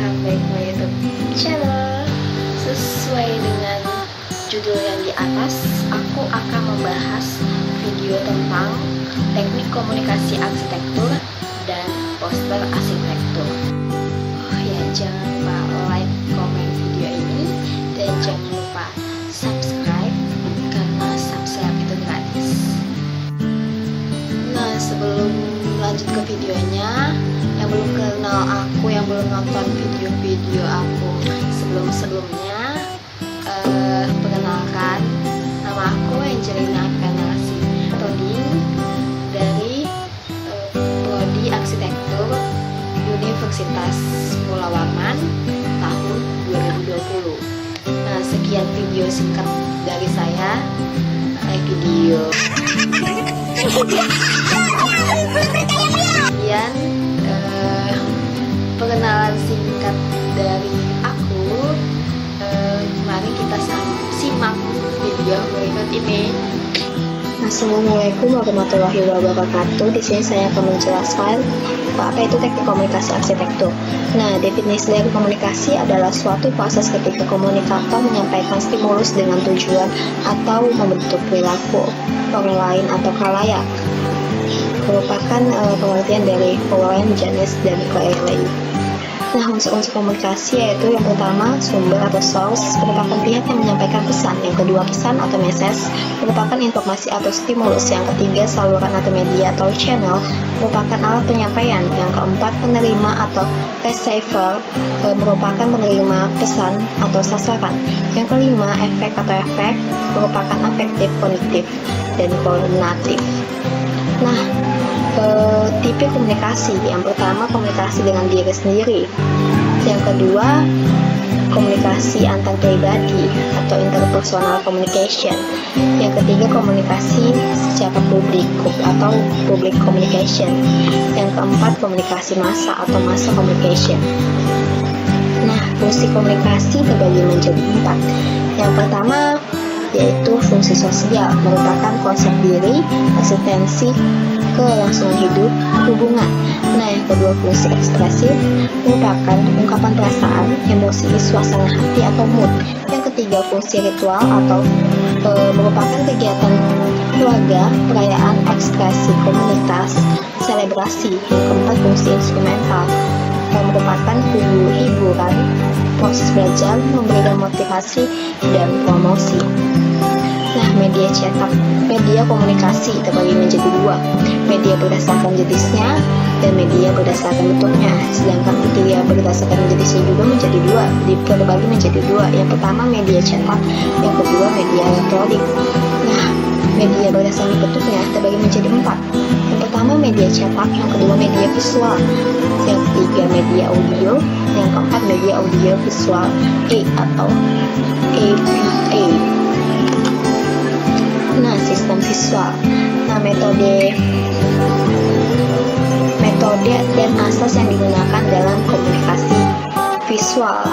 welcome back my YouTube channel. Sesuai dengan judul yang di atas, aku akan membahas video tentang teknik komunikasi arsitektur dan poster arsitektur. Oh ya, jangan lupa like, komen video ini, dan jangan lupa subscribe karena subscribe itu gratis. Nah, sebelum lanjut ke videonya, yang belum kenal aku, yang belum nonton video-video aku sebelumnya, perkenalkan, nama aku Angelina Penasi Toding dari Prodi Arsitektur Universitas Pulau Warman tahun 2020. Nah, sekian video singkat dari saya. Video kemudian perkenalan singkat dari aku. Mari kita simak video berikut ini. Assalamualaikum warahmatullahi wabarakatuh. Di sini saya akan menjelaskan apa itu teknik komunikasi arsitektur. Nah, definisi dari komunikasi adalah suatu proses ketika komunikator menyampaikan stimulus dengan tujuan atau membentuk perilaku orang lain atau khalayak. Merupakan pengertian dari pengertian jenis dan lain-lain. Nah, unsur-unsur komunikasi yaitu yang pertama, sumber atau source merupakan pihak yang menyampaikan pesan. Yang kedua, pesan atau message merupakan informasi atau stimulus. Yang ketiga, saluran atau media atau channel merupakan alat penyampaian. Yang keempat, penerima atau receiver merupakan penerima pesan atau sasaran. Yang kelima, efek atau efek merupakan afektif, kognitif, dan koordinatif. Nah, tipe komunikasi, yang pertama komunikasi dengan diri sendiri, yang kedua komunikasi antar pribadi atau interpersonal communication, yang ketiga komunikasi secara publik atau public communication, yang keempat komunikasi massa atau massa communication. Nah, fungsi komunikasi terbagi menjadi 4. Yang pertama yaitu fungsi sosial, merupakan konsep diri, eksistensi, kelangsungan hidup, hubungan. Nah, yang kedua fungsi ekspresif, merupakan ungkapan perasaan, emosi, suasana hati atau mood. Yang ketiga fungsi ritual atau merupakan kegiatan keluarga, perayaan, ekspresi, komunitas, selebrasi. Yang keempat fungsi instrumental, merupakan hiburan, proses belajar, memberikan motivasi, dan promosi. Nah, media cetak, media komunikasi terbagi menjadi 2, media berdasarkan jenisnya dan media berdasarkan bentuknya. Sedangkan media berdasarkan jenisnya juga menjadi 2, terbagi menjadi 2. Yang pertama media cetak, yang kedua media elektronik. Nah, media berdasarkan bentuknya terbagi menjadi 4. Yang pertama media cetak, yang kedua media visual, yang ketiga media audio, yang keempat media audio visual atau AVA. Nah, sistem visual. Nah, metode dan asas yang digunakan dalam komunikasi visual.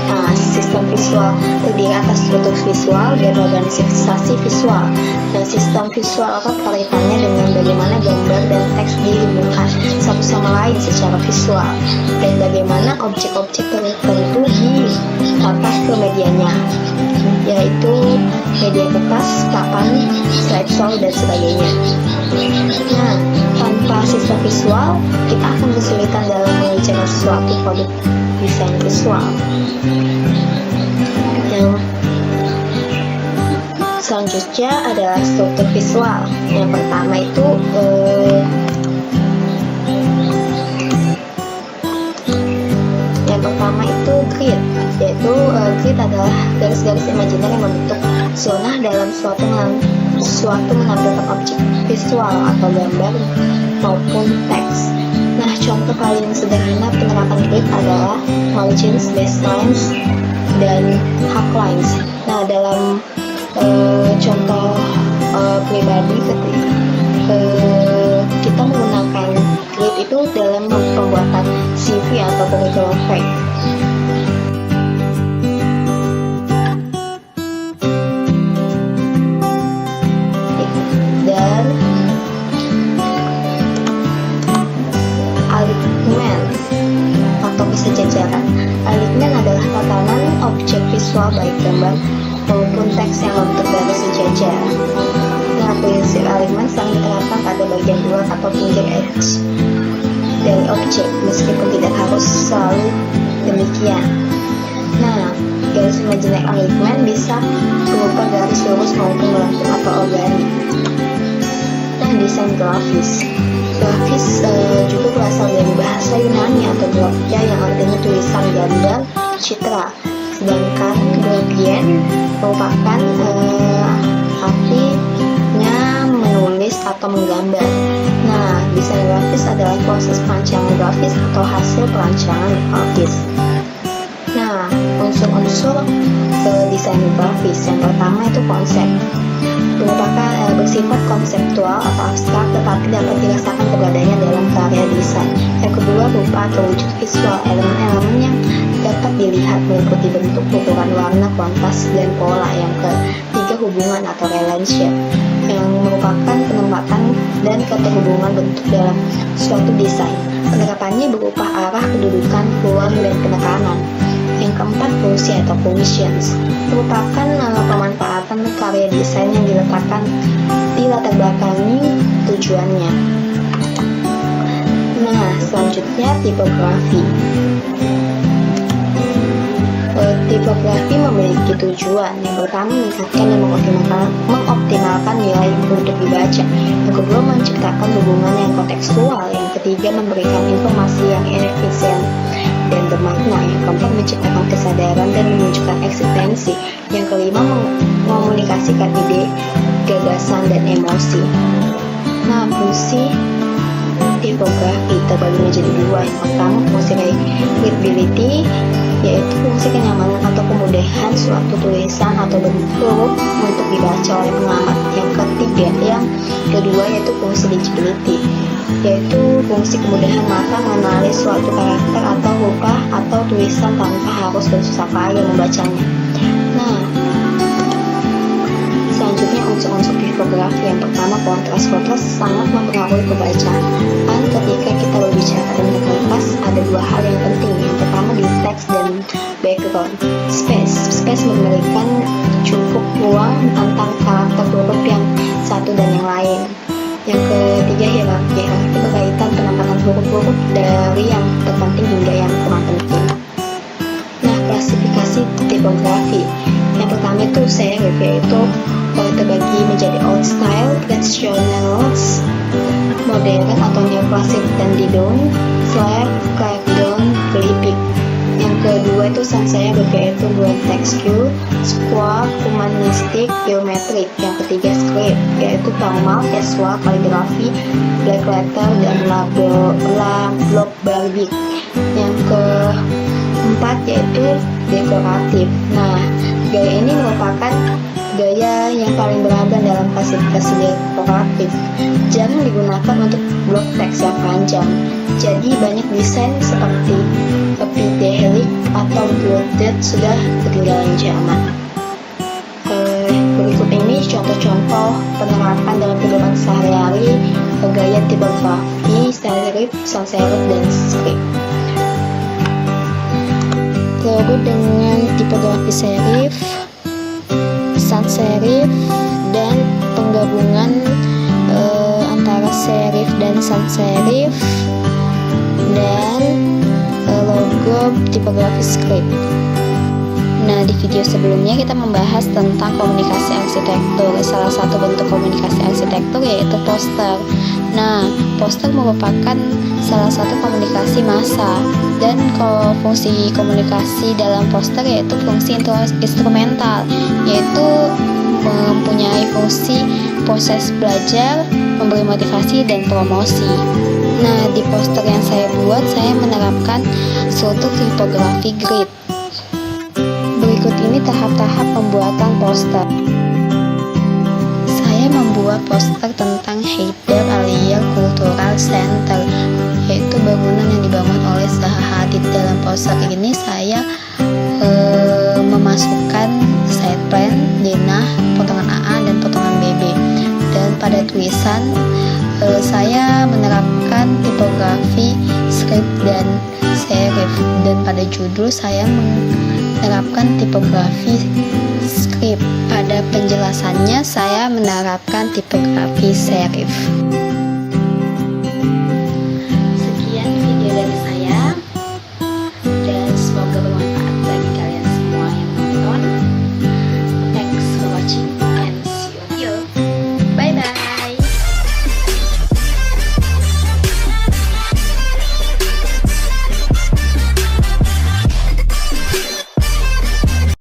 Nah, sistem visual terdiri atas struktur visual dan organisasi visual. Dan sistem visual erat kaitannya dengan bagaimana gambar dan teks dihubungkan satu sama lain secara visual, dan bagaimana objek-objek tertentu ditata ke medianya, yaitu media kertas, papan, slideshow, dan sebagainya. Nah, tanpa sistem visual, kita akan kesulitan dalam mengerjakan suatu produk desain visual. Yang selanjutnya adalah struktur visual. Yang pertama itu grid, yaitu grid adalah garis-garis imajiner yang membentuk zona dalam suatu menampilkan objek visual atau gambar maupun teks. Nah, contoh paling sederhana penerapan grid adalah margins, baselines, dan hardlines. Nah, dalam contoh pribadi, kita menggunakan grid itu dalam pembuatan CV atau curriculum fact. Dan argumen atau sejajaran. visual baik gambar maupun teks yang membentuk garis sejajar. Nah, prinsip alignment selalu diterapkan pada bagian luar atau pinggir edge dari objek, meskipun tidak harus selalu demikian. Nah, garis imaginary alignment bisa berupa garis lurus maupun melengkung atau organik. Nah, desain grafis. Grafis juga berasal dari bahasa Yunani atau grafia yang artinya tulisan, gambar, citra. Sedangkan grafien merupakan artinya menulis atau menggambar. Nah, desain grafis adalah proses perancangan grafis atau hasil perancangan grafis. Nah, unsur-unsur desain grafis yang pertama itu konsep. Bersifat konseptual atau abstrak tetapi dapat dirasakan keberadaannya dalam karya desain. Yang kedua berupa atau wujud visual, elemen-elemen yang dapat dilihat meliputi bentuk, ukuran, warna, kontras, dan pola. Yang ketiga hubungan atau relation yang merupakan penempatan dan keterhubungan bentuk dalam suatu desain. Penerapannya berupa arah, kedudukan, ruang, dan penekanan. Yang keempat fungsi atau functions merupakan pemanfaatan karya desain yang diletakkan di latar belakangi tujuannya. Nah, selanjutnya tipografi. Tipografi memiliki tujuan. Yang pertama meningkatkan dan mengoptimalkan nilai untuk dibaca. Yang kedua menciptakan hubungan yang kontekstual. Yang ketiga memberikan informasi yang efisien dan bermakna. Yang keempat menciptakan kesadaran dan menunjukkan eksistensi. Yang kelima mengomunikasikan ide, gagasan, dan emosi. Nah, fungsi tipografi terbagi menjadi dua. Yang pertama fungsi readability, yaitu fungsi kenyamanan atau kemudahan suatu tulisan atau bentuk huruf untuk dibaca oleh pengamat. Yang kedua yaitu fungsi legibility, yaitu fungsi kemudahan mata mengenali suatu karakter atau huruf atau tulisan tanpa harus bersusah payah membacanya. Nah, selanjutnya unsur-unsur tipografi. Yang pertama kontras. Kontras sangat mempengaruhi pembacaan. Ketika kita berbicara tentang kontras, ada dua hal yang penting. Yang pertama di teks dan background. Space memberikan cukup ruang antara karakter huruf yang satu dan yang lain. Yang ketiga hierarki. Hierarki berkaitan penempatan huruf-huruf dari yang terpenting hingga yang kurang penting. Nah, klasifikasi tipografi. Yang pertama itu serif, yaitu terbagi menjadi old style, traditional, modern atau neoklasik, dan didon, slab, crackdown, glyphic. Yang kedua itu sans serif, yaitu broad texture, square, humanistic, geometric. Yang ketiga script, yaitu formal, casual, kaligrafi, black letter, dan logarithmic. Yang keempat yaitu dekoratif. Nah, gaya ini merupakan gaya yang paling beragam dalam klasifikasi dekoratif. Jarang digunakan untuk blok teks yang panjang. Jadi banyak desain seperti epidelic atau bloated sudah ketinggalan zaman. Berikut ini contoh-contoh penerapan dalam kehidupan sehari-hari gaya tipografi serif, sans serif, dan script. Logo dengan tipografi serif, sans serif, dan penggabungan antara serif dan sans serif, dan logo tipografi script. Nah, di video sebelumnya kita membahas tentang komunikasi arsitektur. Salah satu bentuk komunikasi arsitektur yaitu poster. Nah, poster merupakan salah satu komunikasi massa, dan fungsi komunikasi dalam poster yaitu fungsi instrumental, yaitu mempunyai fungsi proses belajar, memberi motivasi, dan promosi. Nah, di poster yang saya buat, saya menerapkan struktur tipografi grid. Berikut ini tahap-tahap pembuatan poster. Saya membuat poster tentang Haider Aliyev Cultural Center, yaitu bangunan yang dibangun oleh Zaha Hadid. Dalam poster ini saya memasukkan side plan, denah, potongan AA, dan potongan BB. Dan pada tulisan saya menerapkan tipografi script dan serif, dan pada judul saya menerapkan tipografi script. Pada penjelasannya, saya menerapkan tipografi serif.